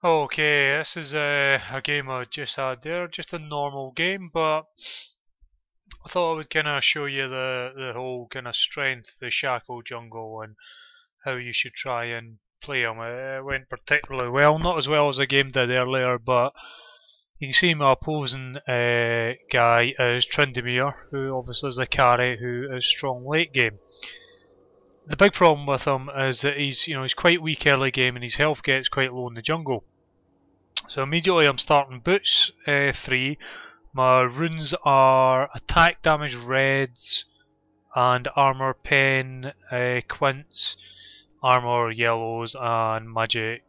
Okay, this is a game I just had there, just a normal game, but I thought I would kind of show you the whole kind of strength of the Shaco jungle and how you should try and play them. It went particularly well, not as well as the game did earlier, but you can see my opposing guy is Tryndamere, who obviously is a carry who is strong late game. The big problem with him is that he's quite weak early game and his health gets quite low in the jungle. So immediately I'm starting boots 3. My runes are attack damage reds and armor pen quints, armor yellows and magic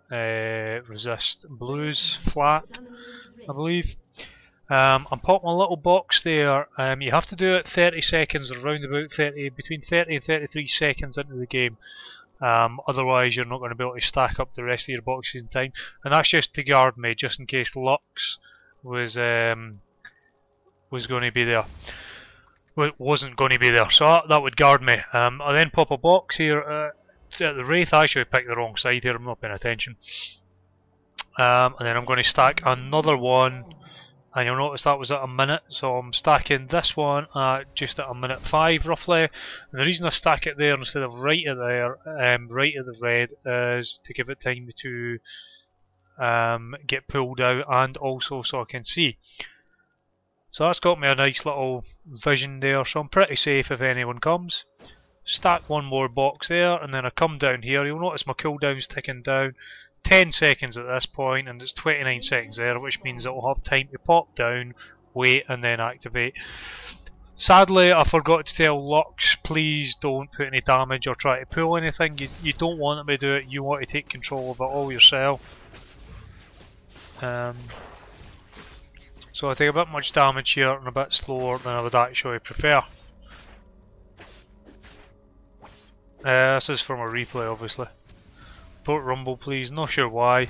resist blues flat, I believe. I'm popping a little box there. You have to do it 30 seconds, around about between 30 and 33 seconds into the game. Otherwise, you're not going to be able to stack up the rest of your boxes in time, and that's just to guard me, just in case Lux was going to be there. Well, wasn't going to be there, so that would guard me. I then pop a box here at the Wraith. I actually picked the wrong side here. I'm not paying attention. And then I'm going to stack another one. And you'll notice that was at a minute, so I'm stacking this one at just at a minute 5 roughly. And the reason I stack it there instead of right at there, right at the red, is to give it time to get pulled out and also so I can see. So that's got me a nice little vision there, so I'm pretty safe if anyone comes. Stack one more box there, and then I come down here. You'll notice my cooldown's ticking down. 10 seconds at this point, and it's 29 seconds there, which means it will have time to pop down, wait, and then activate. Sadly, I forgot to tell Lux, please don't put any damage or try to pull anything. You don't want him to do it, you want to take control of it all yourself. So I take a bit much damage here and a bit slower than I would actually prefer. This is from a replay, obviously. Port rumble please, not sure why.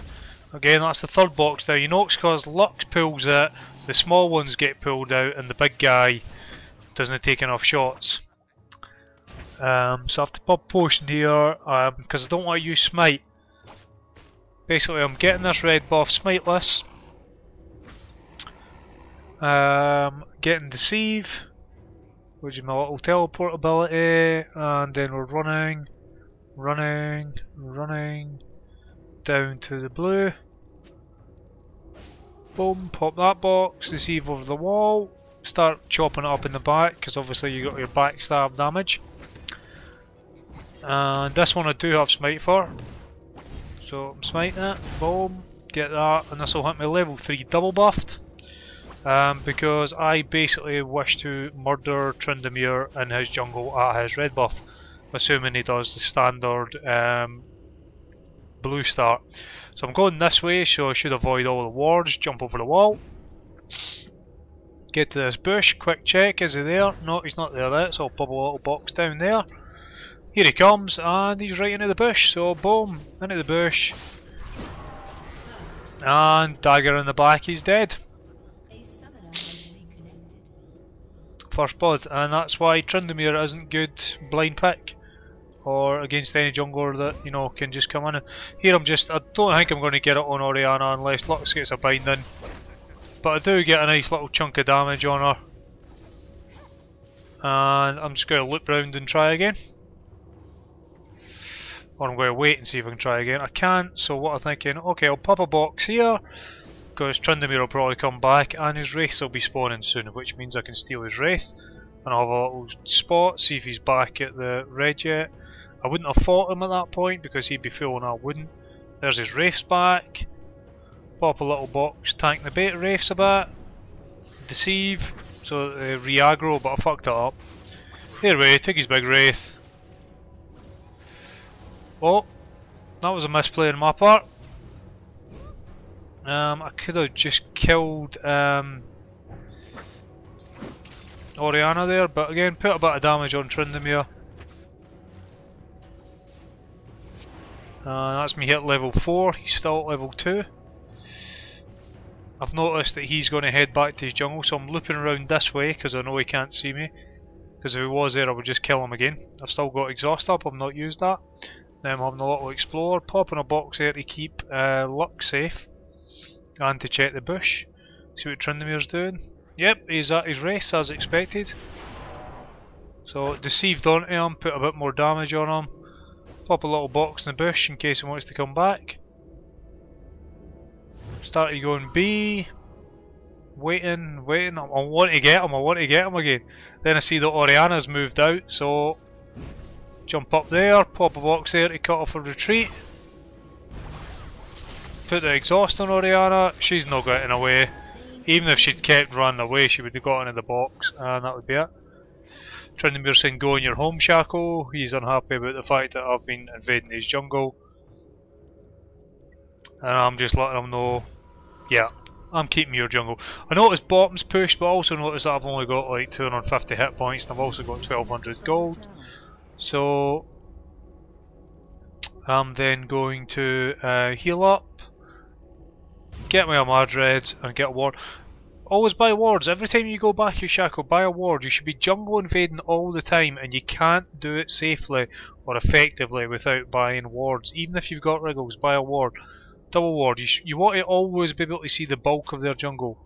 Again, that's the third box there. You know it's because Lux pulls it, the small ones get pulled out and the big guy doesn't take enough shots. So I have to pop potion here because I don't want to use smite. Basically I'm getting this red buff smiteless. Getting deceive, which is my little teleport ability, and then we're running down to the blue. Boom, pop that box, deceive over the wall, start chopping it up in the back because obviously you got your backstab damage. And this one I do have smite for, so I'm smiting it, boom, get that, and this will hit me level 3 double buffed. Because I basically wish to murder Tryndamere in his jungle at his red buff, assuming he does the standard blue start. So I'm going this way, so I should avoid all the wards, jump over the wall, get to this bush, quick check, is he there? No, he's not there yet, so I'll pop a little box down there. Here he comes, and he's right into the bush, so boom, into the bush. And dagger in the back, he's dead. First blood, and that's why Tryndamere isn't good blind pick or against any jungler that can just come in. Here I don't think I'm going to get it on Orianna unless Lux gets a bind in, but I do get a nice little chunk of damage on her, and I'm just going to loop round and try again, or I'm going to wait and see if I can try again. I can't, so what I'm thinking, okay, I'll pop a box here because Tryndamere will probably come back and his wraiths will be spawning soon, which means I can steal his wraith and I'll have a little spot, see if he's back at the red yet. I wouldn't have fought him at that point because he'd be full and I wouldn't. There's his wraiths back. Pop a little box, tank the beta wraiths a bit. Deceive, so re-aggro, but I fucked it up. Anyway, took his big wraith. Oh, that was a misplay on my part. I could have just killed Orianna there, but again, put a bit of damage on Tryndamere. That's me hit level 4, he's still at level 2. I've noticed that he's going to head back to his jungle, so I'm looping around this way because I know he can't see me. Because if he was there I would just kill him again. I've still got exhaust up, I've not used that. Now I'm having a little explore, popping a box there to keep luck safe and to check the bush. See what Tryndamere's doing. Yep, he's at his race as expected. So deceived onto him, put a bit more damage on him. Pop a little box in the bush in case he wants to come back. Started going B. Waiting. I want to get him again. Then I see that Oriana's moved out, so jump up there, pop a box there to cut off a retreat. Put the exhaust on Oriana, she's not getting away. Even if she'd kept running away, she would have gotten in the box, and that would be it. Tryndamere saying, go in your home, Shaco. He's unhappy about the fact that I've been invading his jungle. And I'm just letting him know, yeah, I'm keeping your jungle. I noticed bottom's pushed, but I also noticed that I've only got like 250 hit points, and I've also got 1200 gold. So I'm then going to heal up, get my Madreds, and get a ward. Always buy wards. Every time you go back, you Shaco, buy a ward. You should be jungle invading all the time, and you can't do it safely or effectively without buying wards. Even if you've got wriggles, buy a ward. Double ward. You want to always be able to see the bulk of their jungle.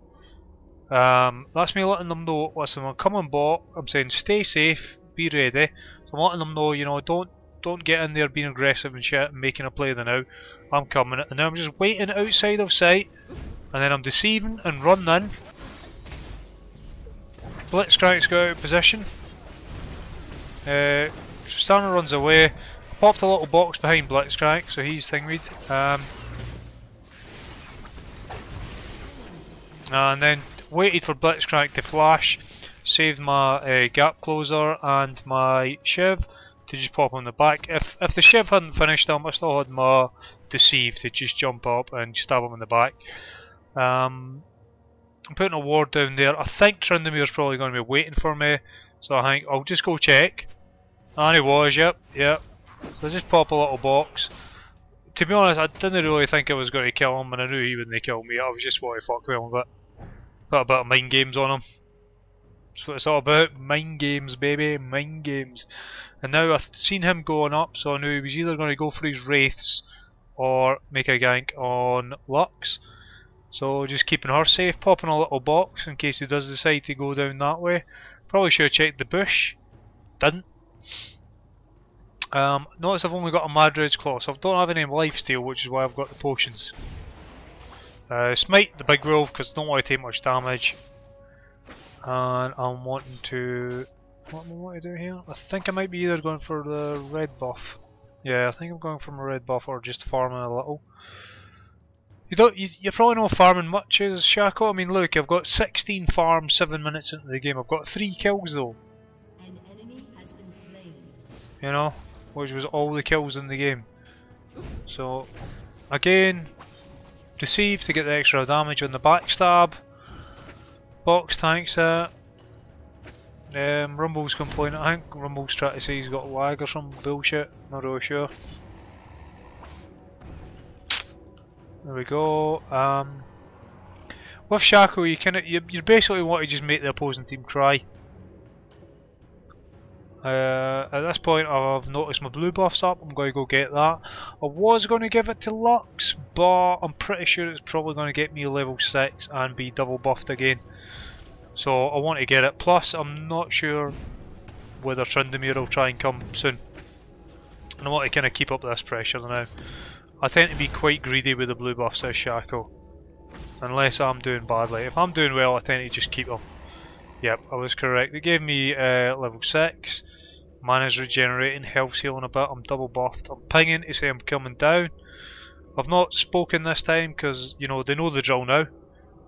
That's me letting them know, listen, I'm coming bot, I'm saying stay safe, be ready. So I'm letting them know, you know, don't get in there being aggressive and shit and making a play of the now. I'm coming, and then I'm just waiting outside of sight, and then I'm deceiving and running in. Blitzcrank's got out of position. Tristana runs away. I popped a little box behind Blitzcrank, so he's thingied. And then waited for Blitzcrank to flash, saved my gap closer and my Shiv to just pop on the back. If the Shiv hadn't finished him, I still had my Deceive to just jump up and stab him in the back. I'm putting a ward down there. I think Tryndamere's probably going to be waiting for me, so I think I'll just go check. And he was, yep. So I just pop a little box. To be honest, I didn't really think I was going to kill him, and I knew he wouldn't kill me. I was just wanting to fuck with him a bit. Put a bit of mind games on him. That's what it's all about. Mind games, baby. Mind games. And now I've seen him going up, so I knew he was either going to go for his Wraiths or make a gank on Lux. So just keeping her safe, popping a little box in case he does decide to go down that way. Probably should have checked the bush. Didn't. Notice I've only got a Madred's Claw, so I don't have any lifesteal, which is why I've got the potions. Smite the big wolf because I don't want to take much damage. And I'm wanting to... What am I wanting to do here? I think I might be either going for the red buff. Yeah, I think I'm going for a red buff or just farming a little. You're probably not farming much as Shaco. I mean, look, I've got 16 farms 7 minutes into the game. I've got 3 kills though. An enemy has been slain. You know, which was all the kills in the game. So, again, Deceive to get the extra damage on the backstab. Box tanks it. Rumble's complaining. I think Rumble's trying to say he's got lag or some bullshit. Not really sure. There we go. With Shaco, you basically want to just make the opposing team cry. At this point, I've noticed my blue buff's up. I'm going to go get that. I was going to give it to Lux, but I'm pretty sure it's probably going to get me level 6 and be double buffed again. So I want to get it. Plus, I'm not sure whether Tryndamere will try and come soon. And I want to kind of keep up this pressure now. I tend to be quite greedy with the blue buff, says Shaco. Unless I'm doing badly. If I'm doing well, I tend to just keep them. Yep, I was correct. They gave me level 6. Mana's regenerating, health's healing a bit. I'm double buffed. I'm pinging to say I'm coming down. I've not spoken this time because, you know, they know the drill now.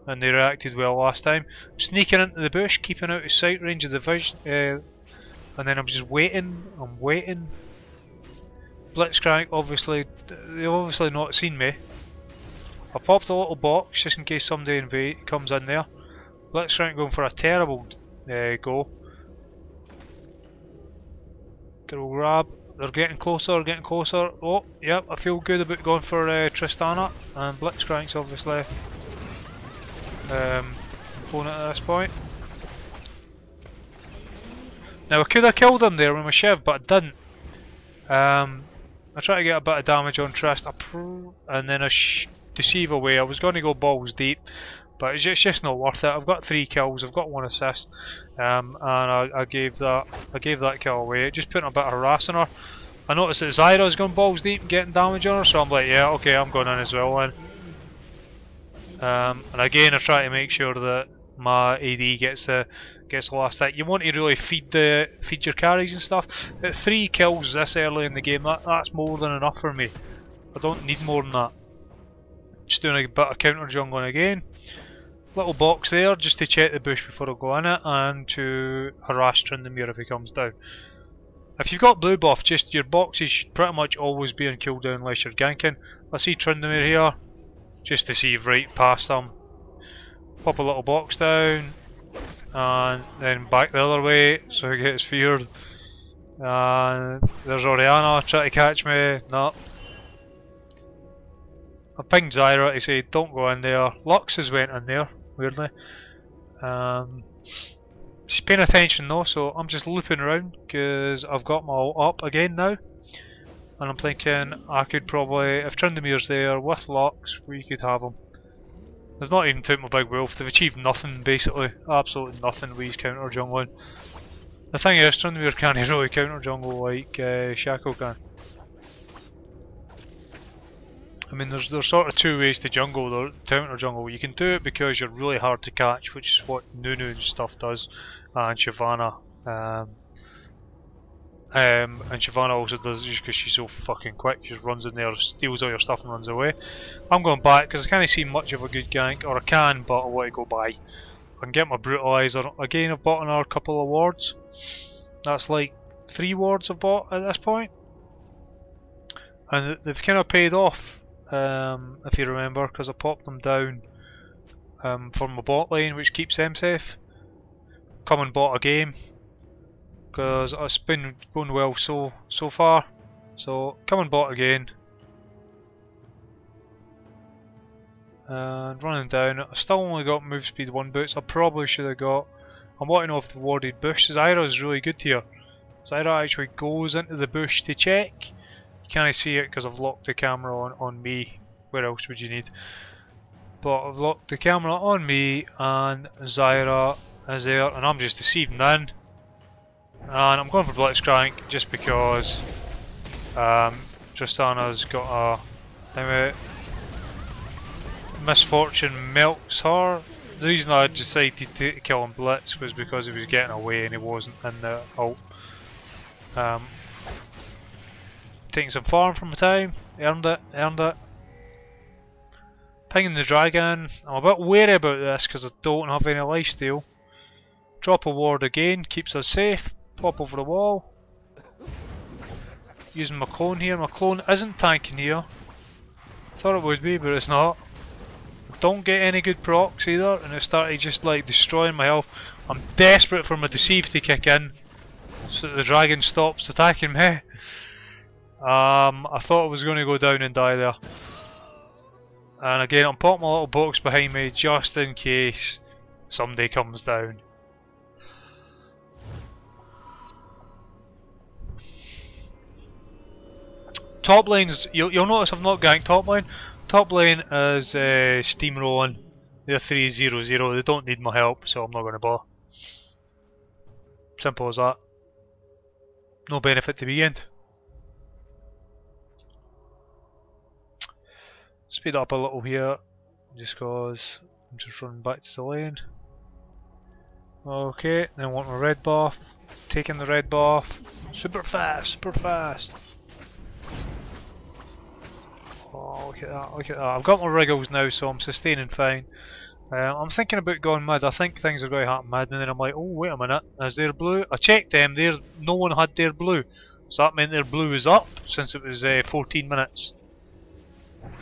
And they reacted well last time. I'm sneaking into the bush, keeping out of sight range of the vision. And then I'm just waiting. I'm waiting. Blitzcrank, obviously, they've obviously not seen me. I popped a little box just in case somebody comes in there. Blitzcrank going for a terrible go. They'll grab. They're getting closer, getting closer. Oh, yep, I feel good about going for Tristana. And Blitzcrank's obviously opponent at this point. Now I could have killed him there with my Shiv, but I didn't. I try to get a bit of damage on Trist, and then I deceive away. I was going to go balls deep, but it's just not worth it. I've got 3 kills, I've got 1 assist, and I gave that kill away. Just putting a bit of harass on her. I noticed that Zyra's going balls deep and getting damage on her, so I'm like, yeah, okay, I'm going in as well then. And again, I try to make sure that my AD gets the last hit. You want to really feed your carries and stuff. At 3 kills this early in the game, that's more than enough for me. I don't need more than that. Just doing a bit of counter jungling again. Little box there just to check the bush before I go in it, and to harass Tryndamere if he comes down. If you've got blue buff, just your boxes should pretty much always be on cooldown unless you're ganking. I see Tryndamere here, just to see right past him. Pop a little box down, and then back the other way so he gets feared. And there's Orianna trying to catch me. No. I pinged Zyra to say don't go in there. Lux has went in there, weirdly. She's paying attention though, so I'm just looping around because I've got my ult up again now. And I'm thinking I could probably, if Tryndamere's there with Lux, we could have him. They've not even took my big wolf, they've achieved nothing basically, absolutely nothing with his counter jungling. The thing is, Tryndamere can't really counter jungle like Shaco can. I mean, there's sort of 2 ways to jungle, the counter jungle. You can do it because you're really hard to catch, which is what Nunu and stuff does, and Shyvana. And Shyvana also does just because she's so fucking quick. She just runs in there, steals all your stuff and runs away. I'm going back because I can't see much of a good gank, or I can, but I want to go by. I can get my brutalizer. Again, I've bought another couple of wards. That's like 3 wards I've bought at this point. And they've kind of paid off, if you remember, because I popped them down for my bot lane, which keeps them safe. Come and bought a game, because it's been going well so far. So come and bought again. And running down, I've still only got move speed 1 boots. I probably should have got. I want to know if the warded bush. Zyra is really good here. Zyra actually goes into the bush to check. You can't see it because I've locked the camera on me. Where else would you need? But I've locked the camera on me, and Zyra is there, and I'm just deceiving in. And I'm going for Blitzcrank just because Tristana's got a misfortune melts her. The reason I decided to kill him Blitz was because he was getting away and he wasn't in the ult. Taking some farm from the time, earned it. Pinging the dragon. I'm a bit wary about this because I don't have any lifesteal. Drop a ward again, keeps us safe. Pop over the wall. Using my clone here. My clone isn't tanking here. Thought it would be, but it's not. Don't get any good procs either, and it started just like destroying my health. I'm desperate for my deceive to kick in so that the dragon stops attacking me. I thought I was going to go down and die there. And again, I'm popping my little box behind me just in case somebody comes down. Top lanes, you'll notice I've not ganked top lane. Top lane is steamrolling. They're 3-0-0. They don't need my help, so I'm not going to bother. Simple as that. No benefit to be gained. Speed up a little here, just because I'm just running back to the lane. Okay, then I want my red buff. Taking the red buff. Super fast, super fast. Oh, look at that, look at that. I've got my wriggles now, so I'm sustaining fine. I'm thinking about going mid. I think things are going to happen mid, and then I'm like, oh, wait a minute, is there blue? I checked them, no one had their blue. So that meant their blue was up, since it was 14 minutes.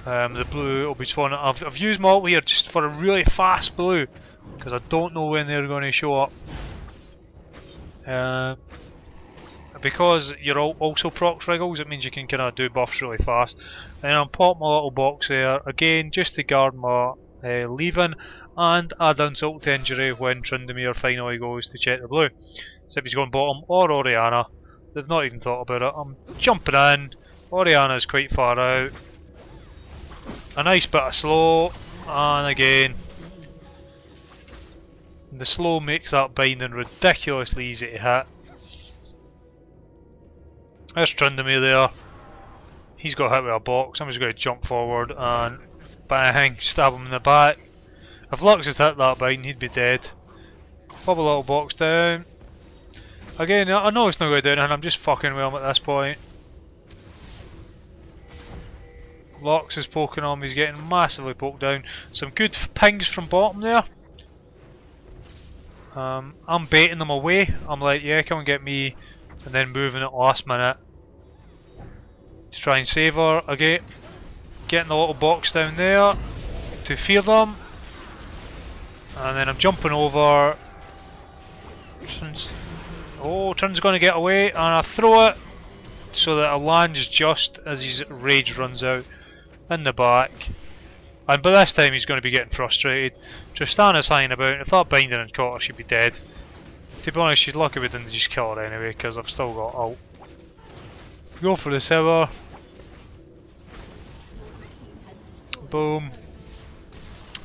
The blue will be spawning. I've used my ult here just for a really fast blue, because I don't know when they're going to show up. Because you're also procs wriggles, it means you can kind of do buffs really fast. And I'm popping my little box there again just to guard my leaving and add insult to injury when Tryndamere finally goes to check the blue. So if he's going bottom or Orianna, they've not even thought about it. I'm jumping in, Oriana's quite far out. A nice bit of slow, and again the slow makes that binding ridiculously easy to hit. There's Tryndamere there. He's got hit with a box. I'm just going to jump forward and bang, stab him in the back. If Lux had hit that bind, he'd be dead. Pop a little box down. Again, I know it's not going to do anything, I'm just fucking with him at this point. Lux is poking on him, he's getting massively poked down. Some good pings from bottom there. I'm baiting them away. I'm like, yeah, come and get me, and then moving at last minute to try and save her. Again, getting the little box down there to fear them, and then I'm jumping over. Trin's going to get away, and I throw it so that it lands just as his rage runs out in the back. And by this time he's going to be getting frustrated. Tristana's hanging about. If that binding had caught her, she'd be dead. To be honest, she's lucky we didn't just kill her anyway, because I've still got ult. Go for the tower. Boom.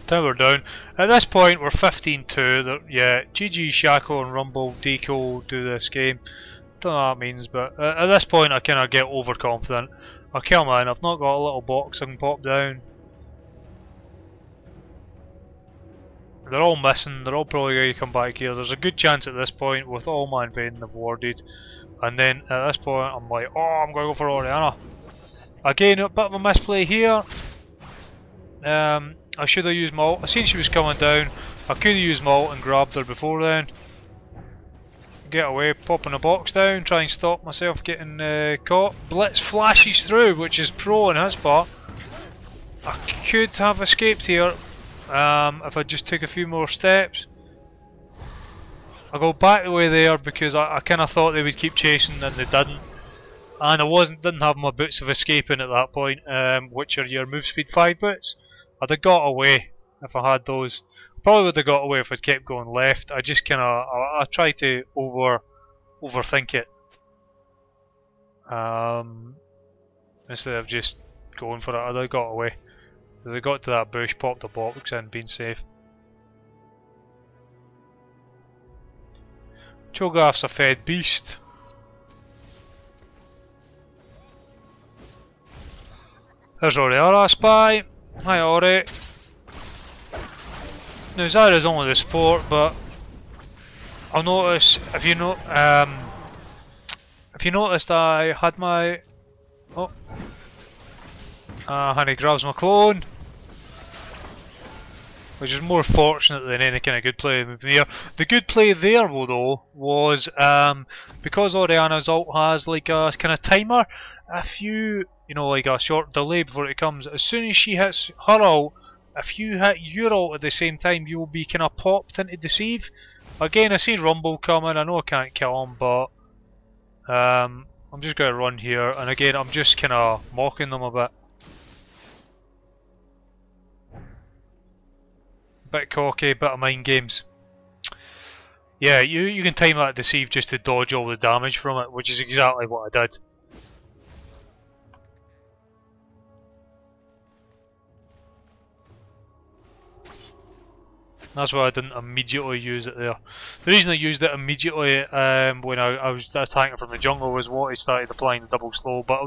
Tower down. At this point we're 15-2. Yeah, GG Shaco and Rumble Deco do this game. Don't know what that means, but at this point I kind of get overconfident. I kill man, I've not got a little box I can pop down. They're all missing, they're all probably going to come back here. There's a good chance at this point with all my invading they've warded. And then at this point I'm like, oh, I'm going to go for Oriana. Again, a bit of a misplay here. I should have used my ult. I seen she was coming down. I could have used my ult and grabbed her before then. Get away, popping a box down, try and stop myself getting caught. Blitz flashes through, which is pro in his part. I could have escaped here if I just took a few more steps. I go back the way there because I kind of thought they would keep chasing and they didn't. And I didn't have my boots of escaping at that point, which are your move speed 5 boots. I'd have got away if I had those. Probably would have got away if I'd kept going left. I just kind of I try to overthink it instead of just going for it. I'd have got away. If I got to that bush, popped the box and been safe. Cho'Gath's a fed beast. There's Oriana spy. Hi Ori. Now Zyra's only the support, but I'll notice if you noticed I had my Honey grabs my clone, which is more fortunate than any kind of good play there. The good play there though was because Oriana's ult has like a kind of timer. If you like a short delay before it comes, as soon as she hits her ult, if you hit your ult at the same time, you will be kind of popped into deceive. Again, I see Rumble coming. I know I can't kill him, but I'm just going to run here, and again I'm just kind of mocking them a bit. Bit cocky, bit of mind games. Yeah, you can time that deceive just to dodge all the damage from it, which is exactly what I did. That's why I didn't immediately use it there. The reason I used it immediately when I was attacking from the jungle was what I started applying the double slow, but I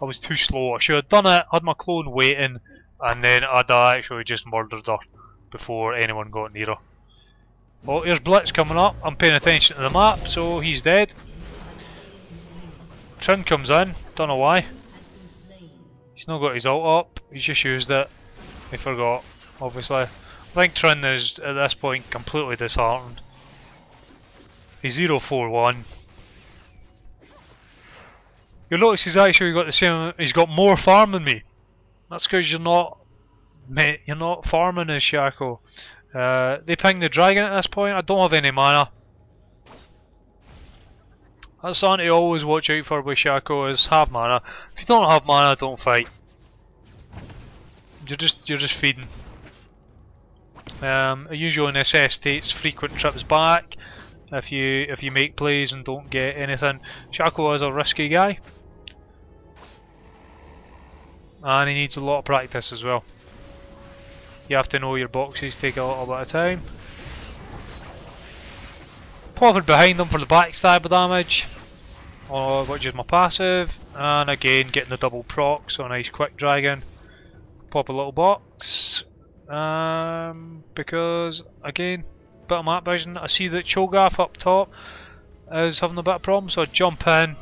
was too slow. I should have done it, had my clone waiting, and then I'd actually just murdered her before anyone got near her. Oh, here's Blitz coming up. I'm paying attention to the map, so he's dead. Trin comes in, don't know why. He's not got his ult up, he's just used it. He forgot, obviously. I think Trin is at this point completely disheartened. He's 0-4-1. You'll notice he's actually got the same. He's got more farm than me. That's because you're not farming as Shaco. They ping the dragon at this point. I don't have any mana. That's something to always watch out for with Shaco, is have mana. If you don't have mana, don't fight. You're just feeding. It usually necessitates frequent trips back if you make plays and don't get anything. Shaco is a risky guy. and he needs a lot of practice as well. You have to know your boxes, take a little bit of time. Popping behind them for the backstab damage, which is my passive, and again getting the double proc, so a nice quick dragon. Pop a little box, because again, bit of map vision. I see that Cho'Gath up top is having a bit of problem, so I jump in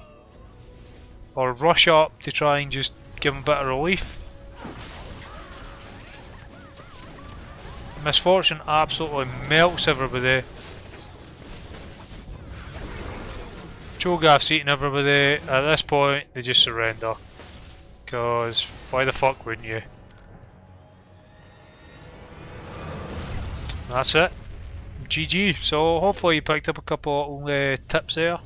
or rush up to try and just give him a bit of relief. Misfortune absolutely melts everybody. Cho'Gath's eating everybody. At this point, they just surrender. Because why the fuck wouldn't you? That's it. GG. So hopefully you picked up a couple of tips there.